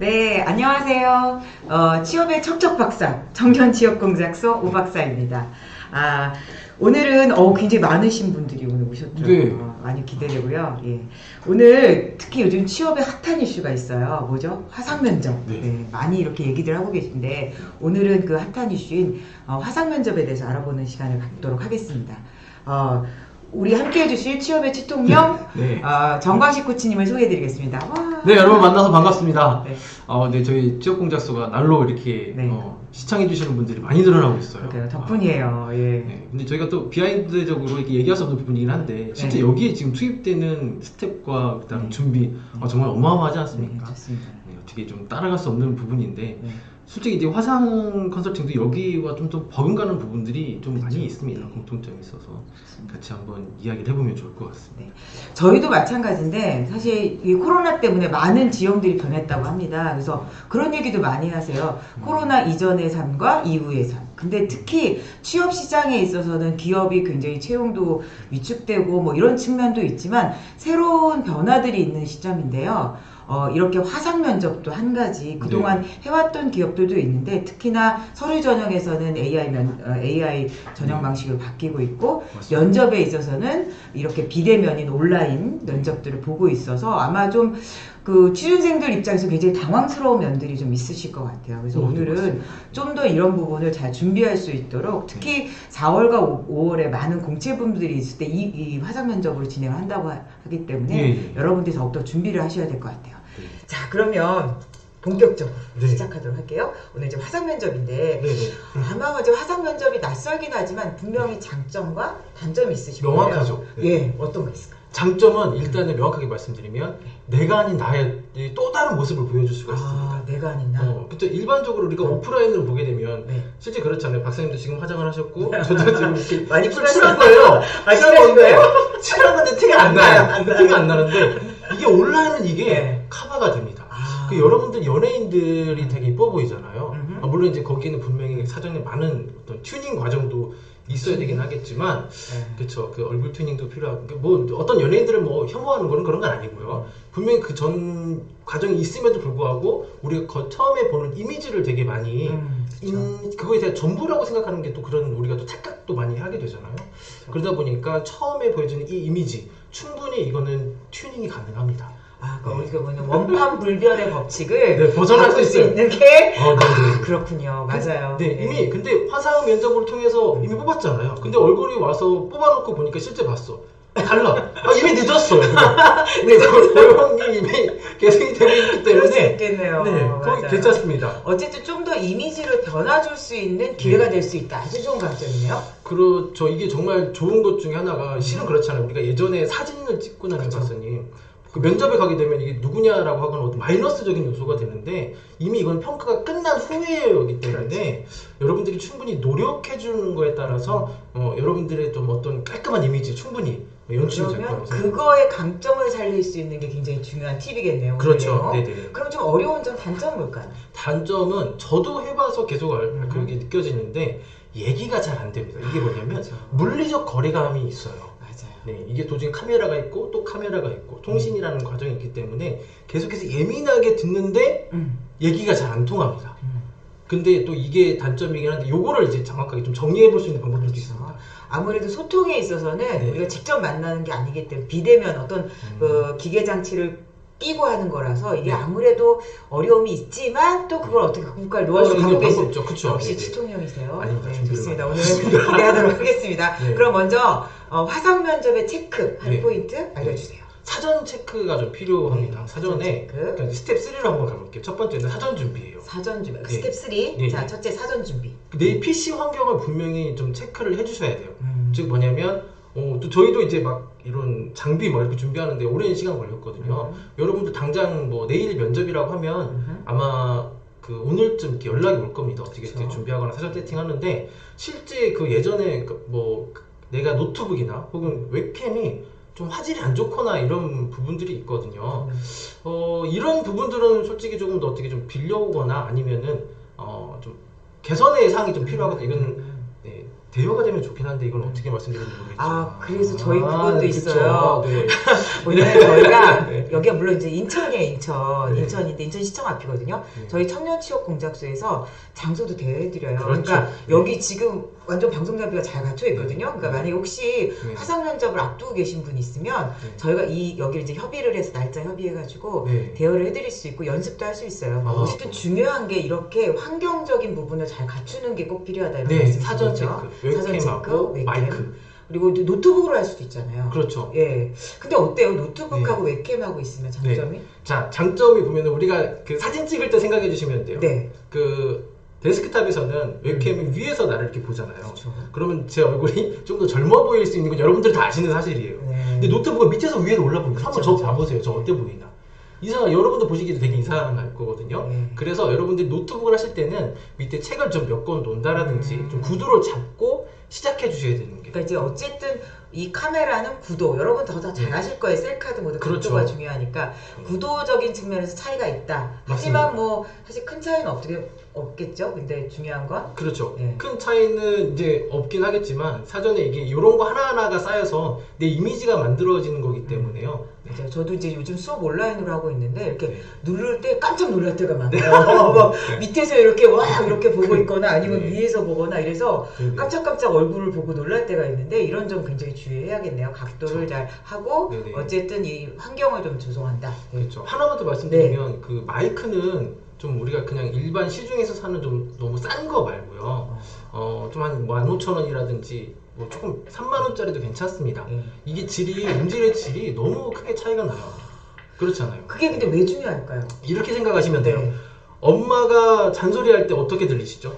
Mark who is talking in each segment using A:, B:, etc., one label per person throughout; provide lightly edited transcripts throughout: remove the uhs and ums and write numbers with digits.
A: 네, 안녕하세요. 취업의 척척박사, 정견취업공작소 오 박사입니다. 오늘은 굉장히 많으신 분들이 오늘 오셨죠.
B: 네.
A: 많이 기대되고요. 예. 오늘 특히 요즘 취업에 핫한 이슈가 있어요. 뭐죠? 화상면접.
B: 네.
A: 네, 많이 이렇게 얘기들 하고 계신데 오늘은 그 핫한 이슈인 화상면접에 대해서 알아보는 시간을 갖도록 하겠습니다. 우리 함께 해주실 취업의 치통령
B: 네.
A: 정광식 코치님을 소개해드리겠습니다. 와.
B: 네, 여러분 만나서 반갑습니다.
A: 네.
B: 네, 저희 취업공작소가 날로 이렇게
A: 네.
B: 시청해주시는 분들이 많이 늘어나고 있어요.
A: 그래요. 덕분이에요. 예.
B: 네. 근데 저희가 또 비하인드적으로 이렇게 얘기할 수 없는 부분이긴 한데 실제
A: 네.
B: 여기에 지금 투입되는 스텝과 그다음
A: 네.
B: 준비 정말 어마어마하지
A: 네,
B: 않습니까?
A: 좋습니다.
B: 네, 어떻게 좀 따라갈 수 없는 부분인데
A: 네.
B: 솔직히 이제 화상 컨설팅도 여기와 좀 더 버금가는 부분들이 좀 많이
A: 그렇죠.
B: 있습니다.
A: 네.
B: 공통점이 있어서 같이 한번 이야기를 해보면 좋을 것 같습니다.
A: 네. 저희도 마찬가지인데 사실 이 코로나 때문에 많은 지형들이 변했다고 합니다. 그래서 그런 얘기도 많이 하세요. 코로나 이전의 삶과 이후의 삶. 근데 특히 취업 시장에 있어서는 기업이 굉장히 채용도 위축되고 뭐 이런 측면도 있지만 새로운 변화들이 있는 시점인데요. 이렇게 화상 면접도 한 가지 그동안 해왔던 기업들도 있는데 특히나 서류 전형에서는 AI 전형 방식으로 바뀌고 있고
B: 맞습니다.
A: 면접에 있어서는 이렇게 비대면인 온라인 면접들을 보고 있어서 아마 좀 그 취준생들 입장에서 굉장히 당황스러운 면들이 좀 있으실 것 같아요. 그래서 오늘은 좀 더 이런 부분을 잘 준비할 수 있도록 특히 4월과 5월에 많은 공채분들이 있을 때 이 화상 면접으로 진행을 한다고 하기 때문에 여러분들이 더욱더 준비를 하셔야 될 것 같아요.
B: 네.
A: 자, 그러면 본격적으로
B: 네.
A: 시작하도록 할게요. 오늘 이제 화상 면접인데
B: 네네.
A: 아마 이제 화상 면접이 낯설긴 하지만 분명히 장점과 단점이 있으실 거예요.
B: 명확하죠. 네.
A: 예, 어떤 거 있을까요?
B: 장점은 일단은 명확하게 말씀드리면 내가 아닌 나의 또 다른 모습을 보여줄 수가 있습니다.
A: 내가 아닌 나.
B: 그쵸. 일반적으로 우리가 오프라인으로 보게 되면
A: 네.
B: 실제 그렇잖아요. 박사님도 지금 화장을 하셨고 저도 지금 이렇게
A: 많이
B: 칠한 거예요. 칠한 건데 칠한 건데 티가 안 나요.
A: 안 나요.
B: 티가 안 나는데 이게 온라인은 이게
A: 네.
B: 커버가 됩니다. 여러분들 연예인들이 되게 이뻐 보이잖아요.
A: 음흠.
B: 물론 이제 거기는 분명히 사전에 많은 어떤 튜닝 과정도 있어야 되긴 하겠지만, 그쵸. 그 얼굴 튜닝도 필요하고, 뭐 어떤 연예인들을 뭐 혐오하는 거는 그런 건 아니고요. 분명히 그 전 과정이 있음에도 불구하고 우리가 처음에 보는 이미지를 되게 많이 그거에 대한 전부라고 생각하는 게 또 그런 우리가 또 착각도 많이 하게 되잖아요. 그러다 보니까 처음에 보여주는 이 이미지 충분히 이거는 튜닝이 가능합니다.
A: 그럼 우리가 뭐냐 원판불변의 법칙을
B: 벗어날 수 있어요.
A: 있는 게
B: 네.
A: 그렇군요. 맞아요.
B: 네, 이미 근데 화상 면접을 통해서 이미 뽑았잖아요. 근데 얼굴이 와서 뽑아놓고 보니까 실제 봤어. 달라. 이미 늦었어요. 근데 고용이 이미 계승이 되고 있기
A: 그럴 수
B: 때문에
A: 있겠네요.
B: 네, 거의
A: 맞아요.
B: 괜찮습니다.
A: 어쨌든 좀 더 이미지를 변화줄 수 있는 기회가 될 수 있다. 아주 좋은 강점이네요.
B: 그렇죠. 이게 정말 좋은 것 중에 하나가 실은 그렇잖아요. 우리가 예전에 사진을 찍고 나면 박사님 그 면접에 가게 되면 이게 누구냐라고 하거나 어떤 마이너스적인 요소가 되는데 이미 이건 평가가 끝난 후에이기 때문에 여러분들이 충분히 노력해 주는 거에 따라서 여러분들의 좀 어떤 깔끔한 이미지 충분히 연출이 될 거라고
A: 그러면
B: 생각합니다.
A: 그거의 강점을 살릴 수 있는 게 굉장히 중요한 팁이겠네요.
B: 그렇죠.
A: 오늘요.
B: 네네.
A: 그럼 좀 어려운 점 단점은 뭘까요?
B: 단점은 저도 해봐서 계속 그렇게 느껴지는데 얘기가 잘 안 됩니다. 이게 뭐냐면
A: 그렇죠.
B: 물리적 거리감이 있어요.
A: 맞아요.
B: 네, 이게 도중에 카메라가 있고 또 카메라가 있고 통신이라는 과정이 있기 때문에 계속해서 예민하게 듣는데 얘기가 잘 안 통합니다. 근데 또 이게 단점이긴 한데 요거를 이제 정확하게 좀 정리해 볼 수 있는 방법들도 있습니다.
A: 아무래도 소통에 있어서는
B: 네.
A: 우리가 직접 만나는 게 아니기 때문에 비대면 어떤 그 기계 장치를 끼고 하는 거라서 이게
B: 네.
A: 아무래도 어려움이 있지만 또 그걸 어떻게 극복할 노하우를 갖고
B: 방법
A: 계신
B: 있죠. 그쵸.
A: 역시
B: 네네.
A: 치통형이세요.
B: 아닙니다.
A: 네,
B: 준비를
A: 좋습니다.
B: 많이
A: 오늘 기대하도록 하겠습니다.
B: 네.
A: 그럼 먼저 화상 면접의 체크할
B: 네.
A: 포인트 알려주세요.
B: 사전 체크가 좀 필요합니다. 사전에
A: 체크.
B: 그러니까 스텝 3로 한번 가볼게요. 첫 번째는 사전 준비예요.
A: 사전 준비.
B: 네.
A: 스텝 3.
B: 네.
A: 자, 첫째 사전 준비.
B: 내 PC 환경을 분명히 좀 체크를 해주셔야 돼요. 즉 뭐냐면 또 저희도 이제 막 이런 장비 뭐 이렇게 준비하는데 오랜 시간 걸렸거든요. 여러분들 당장 뭐 내일 면접이라고 하면 아마 그 오늘쯤 이렇게 연락이 올 겁니다. 어떻게
A: 그렇죠.
B: 준비하거나 사전 세팅하는데 실제 그 예전에 뭐 내가 노트북이나 혹은 웹캠이 좀 화질이 안 좋거나 이런 부분들이 있거든요. 이런 부분들은 솔직히 조금 더 어떻게 좀 빌려오거나 아니면은 좀 개선의 사항이 좀 필요하거든요. 이건 네, 대여가 되면 좋긴 한데 이건 어떻게 말씀드리는지 모르겠지만
A: 그래서 저희 그것도
B: 그쵸.
A: 있어요.
B: 네.
A: 오늘 저희가
B: 네.
A: 여기가 물론 이제 인천이에요, 인천.
B: 네.
A: 인천인데 인천시청 앞이거든요.
B: 네.
A: 저희 청년취업공작소에서 장소도 대여해드려요.
B: 그렇죠.
A: 그러니까
B: 네.
A: 여기 지금 완전 방송 장비가 잘 갖춰 있거든요. 그러니까
B: 네.
A: 만약에 혹시
B: 네.
A: 화상 면접을 앞두고 계신 분이 있으면
B: 네.
A: 저희가 여기를 이제 협의를 해서 날짜 협의해가지고
B: 네.
A: 대여를 해드릴 수 있고 연습도 할 수 있어요.
B: 아,
A: 어쨌든 중요한 게 이렇게 환경적인 부분을 잘 갖추는 게 꼭 필요하다 이런
B: 네,
A: 말씀
B: 사전
A: 드리죠.
B: 체크,
A: 사전
B: 웹캠하고
A: 웹캠.
B: 마이크.
A: 그리고 노트북으로 할 수도 있잖아요.
B: 그렇죠.
A: 예. 근데 어때요? 노트북하고 웹캠하고 있으면 장점이?
B: 자, 장점이 보면은 우리가 그 사진 찍을 때 생각해 주시면 돼요.
A: 네.
B: 그 데스크탑에서는 웹캠이 위에서 나를 이렇게 보잖아요.
A: 그렇죠.
B: 그러면 제 얼굴이 좀 더 젊어 보일 수 있는 건 여러분들 다 아시는 사실이에요.
A: 네.
B: 근데 노트북은 밑에서 위로 올라보니까 한번 저
A: 그쵸.
B: 봐보세요. 저 어때 보이나? 이상한 여러분들 보시기에도 되게 이상할 거거든요.
A: 네.
B: 그래서 여러분들이 노트북을 하실 때는 밑에 책을 좀 몇 권 놓는다라든지 좀 구도를 잡고 시작해 주셔야 되는 게.
A: 그러니까 이제 어쨌든 이 카메라는 구도 여러분 다 잘 아실 거예요. 셀카드 모드
B: 그렇죠.
A: 각도가 중요하니까 구도적인 측면에서 차이가 있다. 하지만 뭐 사실 큰 차이는 없겠죠. 근데 중요한 건
B: 그렇죠.
A: 네.
B: 큰 차이는 이제 없긴 하겠지만 사전에 이게 이런 거 하나하나가 쌓여서 내 이미지가 만들어지는 거기 때문에요. 네.
A: 맞아요. 저도 이제 요즘 수업 온라인으로 하고 있는데 이렇게
B: 네.
A: 누를 때 깜짝 놀랄 때가 많아요. 막 밑에서 이렇게 와 이렇게 보고 있거나 아니면
B: 네.
A: 위에서 보거나 이래서
B: 네네.
A: 깜짝깜짝 얼굴을 보고 놀랄 때가 있는데 이런 점 굉장히 주의해야겠네요. 각도를 잘 하고
B: 네네.
A: 어쨌든 이 환경을 좀 조성한다. 네.
B: 그렇죠. 하나만 더 말씀드리면 그 마이크는 좀 우리가 그냥 일반 시중에서 사는 좀 너무 싼 거 말고요. 좀 한 15,000원이라든지 뭐 조금 3만 원짜리도 괜찮습니다. 이게 음질의 질이 너무 크게 차이가 나요. 그렇잖아요.
A: 그게 근데 왜 중요할까요?
B: 이렇게 생각하시면 돼요.
A: 네.
B: 엄마가 잔소리할 때 어떻게 들리시죠?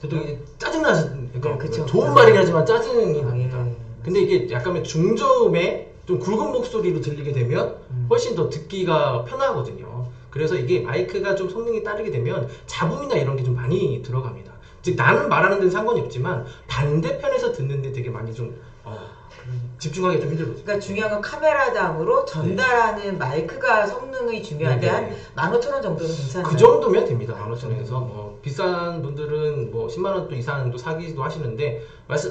B: 보통 이제 짜증나니까
A: 네, 그쵸.
B: 좋은 말이긴 하지만 짜증이 납니다.
A: 예.
B: 근데 이게 약간 중저음의 좀 굵은 목소리로 들리게 되면 훨씬 더 듣기가 편하거든요. 그래서 이게 마이크가 좀 성능이 따르게 되면 잡음이나 이런 게 좀 많이 들어갑니다. 즉 나는 말하는 데는 상관이 없지만 반대편에서 듣는데 되게 많이 좀 집중하기 좀 힘들거든요.
A: 그러니까 중요한 건 카메라당으로 전달하는 마이크가 성능이 중요한데
B: 네네.
A: 한 15,000원 정도는 괜찮아요.
B: 그 정도면 됩니다. 15,000원에서 비싼 분들은 뭐 10만 원 또 이상도 사기도 하시는데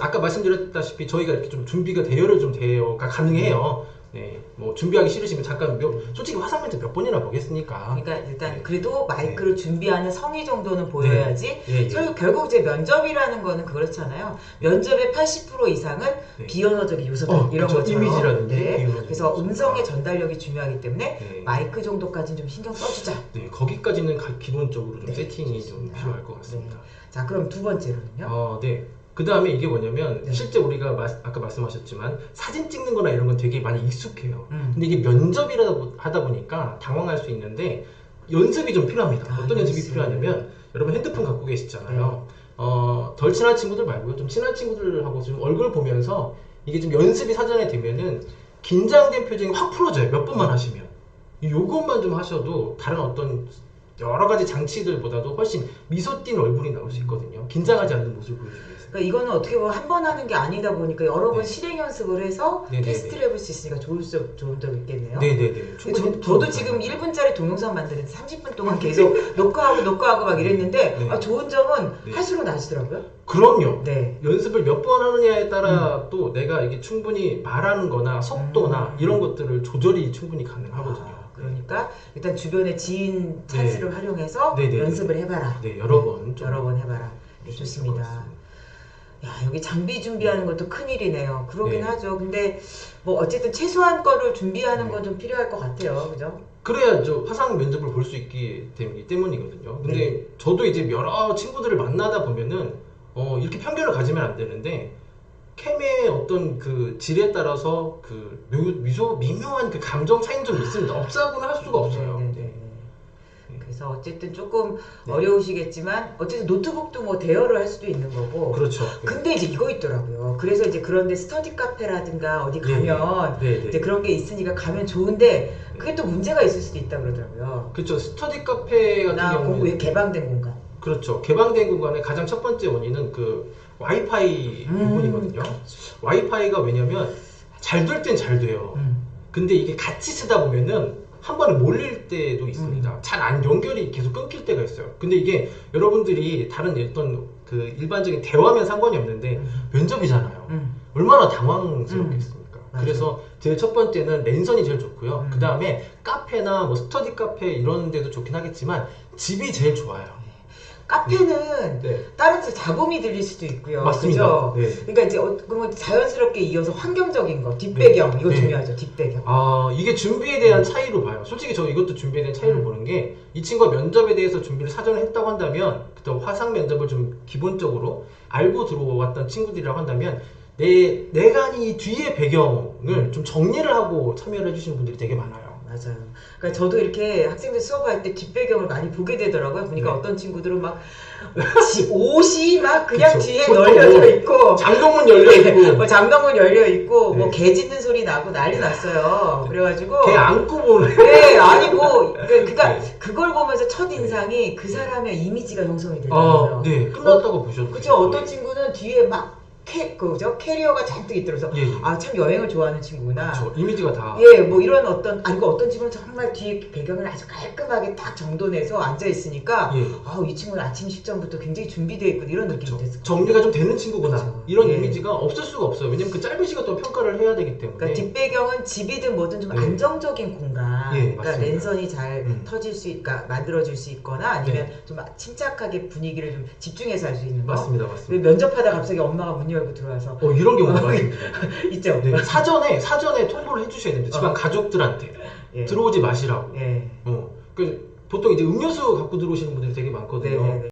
B: 아까 말씀드렸다시피 저희가 이렇게 좀 준비가 대여가 가능해요. 네, 뭐 준비하기 싫으시면 잠깐 솔직히 화상 멘트 몇 번이나 보겠습니까?
A: 그러니까 일단
B: 네.
A: 그래도 마이크를 준비하는 성의 정도는 보여야지.
B: 예.
A: 결국 이제 면접이라는 거는 그렇잖아요. 면접의 80% 이상은
B: 네.
A: 비언어적인 요소다 이런
B: 그쵸.
A: 것처럼.
B: 이미지라든지
A: 네.
B: 비언어적인
A: 그래서
B: 요소가.
A: 음성의 전달력이 중요하기 때문에
B: 네.
A: 마이크 정도까지는 좀 신경 써주자.
B: 네, 거기까지는 기본적으로 좀
A: 네,
B: 세팅이
A: 좋습니다.
B: 좀 필요할 것 같습니다.
A: 네. 자 그럼 두 번째로는요.
B: 네. 그 다음에 이게 뭐냐면
A: 네.
B: 실제 우리가 아까 말씀하셨지만 사진 찍는 거나 이런 건 되게 많이 익숙해요. 근데 이게 하다 보니까 당황할 수 있는데 연습이 좀 필요합니다. 어떤 연습이
A: 연습.
B: 필요하냐면 여러분 핸드폰 갖고 계시잖아요. 덜 친한 친구들 말고요. 좀 친한 친구들하고 좀 얼굴 보면서 이게 좀 연습이 사전에 되면은 긴장된 표정이 확 풀어져요. 몇 번만 하시면. 요것만 좀 하셔도 다른 어떤 여러 가지 장치들보다도 훨씬 미소 띈 얼굴이 나올 수 있거든요. 긴장하지 않는 모습을 보여주기 위해서.
A: 그러니까 이거는 어떻게 보면 한 번 하는 게 아니다 보니까 여러 번
B: 네.
A: 실행 연습을 해서
B: 네네네.
A: 테스트를 해볼 수 있으니까 좋은 점 있겠네요.
B: 네네네.
A: 저도 지금 1분짜리 동영상 만드는데 30분 동안 계속 녹화하고 막 이랬는데
B: 네.
A: 좋은 점은
B: 네.
A: 할수록 나아지더라고요.
B: 그럼요.
A: 네.
B: 연습을 몇 번 하느냐에 따라 또 내가 이게 충분히 말하는 거나 속도나 이런 것들을 조절이 충분히 가능하거든요.
A: 그러니까 일단 주변의 지인 찬스를 활용해서
B: 네네네.
A: 연습을 해봐라.
B: 네, 여러 번 좀
A: 여러 번 해봐라. 네,
B: 것
A: 좋습니다.
B: 같습니다.
A: 야, 여기 장비 준비하는 것도 큰일이네요. 그러긴
B: 네.
A: 하죠. 근데 뭐 어쨌든 최소한 거를 준비하는 건 좀 필요할 것 같아요. 그죠?
B: 그래야 화상 면접을 볼 수 있기 때문이거든요. 근데
A: 네.
B: 저도 이제 여러 친구들을 만나다 보면은 이렇게 편견을 가지면 안 되는데 캠의 어떤 그 질에 따라서 그 미묘한 그 감정 차이는 좀 있습니다. 없다고는 할 수가 없어요.
A: 네. 그래서 어쨌든 조금
B: 네.
A: 어려우시겠지만 어쨌든 노트북도 뭐 대여를 할 수도 있는 거고.
B: 그렇죠.
A: 근데 이제 이거 있더라고요. 그래서 이제 그런데 스터디 카페라든가 어디 가면
B: 네.
A: 이제 그런 게 있으니까 가면 좋은데 그게 또 문제가 있을 수도 있다 그러더라고요.
B: 그렇죠. 스터디 카페 같은
A: 나
B: 경우는
A: 개방된 공간.
B: 그렇죠. 개방된 공간의 가장 첫 번째 원인은 그 와이파이 부분이거든요. 와이파이가 왜냐면 잘 될 땐 잘 돼요. 근데 이게 같이 쓰다 보면은 한 번에 몰릴 때도 있습니다. 잘 안 연결이 계속 끊길 때가 있어요. 근데 이게 여러분들이 다른 어떤 그 일반적인 대화면 상관이 없는데 면접이잖아요. 얼마나 당황스럽겠습니까? 그래서 제일 첫 번째는 랜선이 제일 좋고요.
A: 음.
B: 그 다음에 카페나 뭐 스터디 카페 이런 데도 좋긴 하겠지만 집이 제일 좋아요.
A: 카페는
B: 네.
A: 다른 데서 잡음이 들릴 수도 있고요.
B: 맞습니다.
A: 그죠?
B: 네.
A: 그러니까 이제 그러면 자연스럽게 이어서 환경적인 거, 뒷배경 이거
B: 네.
A: 중요하죠. 뒷배경.
B: 이게 준비에 대한 차이로 봐요. 솔직히 저 이것도 준비에 대한 차이로 보는 게 이 친구가 면접에 대해서 준비를 사전에 했다고 한다면 그때 화상 면접을 좀 기본적으로 알고 들어왔던 친구들이라고 한다면 내가 이 뒤에 배경을 좀 정리를 하고 참여를 해주시는 분들이 되게 많아요.
A: 맞아요. 그러니까 저도 이렇게 학생들 수업할 때 뒷배경을 많이 보게 되더라고요. 보니까
B: 네.
A: 어떤 친구들은 막 옷이 막 그냥
B: 그쵸.
A: 뒤에
B: 보통
A: 널려져
B: 뭐
A: 있고
B: 장동문 열려있고
A: 뭐 장동건 열려 있고
B: 네.
A: 뭐 개 짖는 소리 나고 난리 났어요. 그래가지고
B: 걔 안고 보는
A: 네 아니고 그러니까
B: 네.
A: 그걸 보면서 첫 인상이 그 사람의 이미지가 형성이 되더라고요.
B: 네, 끝났다고 보셔도
A: 그죠?
B: 돼요.
A: 어떤 친구는 뒤에 막 그죠? 캐리어가 잔뜩 있더라고요.
B: 예, 예.
A: 아 참 여행을 좋아하는 친구구나.
B: 그렇죠. 이미지가 다
A: 예, 뭐 이런 아니고 어떤 친구는 정말 뒤에 배경을 아주 깔끔하게 딱 정돈해서 앉아 있으니까,
B: 예.
A: 이 친구는 아침 식전부터 굉장히 준비되어 있고 이런 느낌이
B: 그렇죠.
A: 됐어요.
B: 정리가 좀 되는 친구구나.
A: 그렇죠.
B: 이런
A: 예.
B: 이미지가 없을 수가 없어요. 왜냐면 그 짧은 시간 동안 평가를 해야 되기 때문에.
A: 그러니까 뒷배경은 집이든 뭐든 좀
B: 네.
A: 안정적인 공간,
B: 예,
A: 그러니까
B: 맞습니다.
A: 랜선이 잘
B: 터질
A: 그러니까 만들어질 수 있거나 아니면 좀 침착하게 분위기를 좀 집중해서 할 수 있는 거.
B: 맞습니다,
A: 왜
B: 맞습니다.
A: 면접하다 갑자기 엄마가 문 열고 들어와서
B: 이런 경우가 많습니다.
A: 있죠.
B: 네, 사전에 통보를 해주셔야 됩니다. 집안 가족들한테
A: 예.
B: 들어오지 마시라고.
A: 예.
B: 보통 이제 음료수 갖고 들어오시는 분들이 되게 많거든요.
A: 네네네.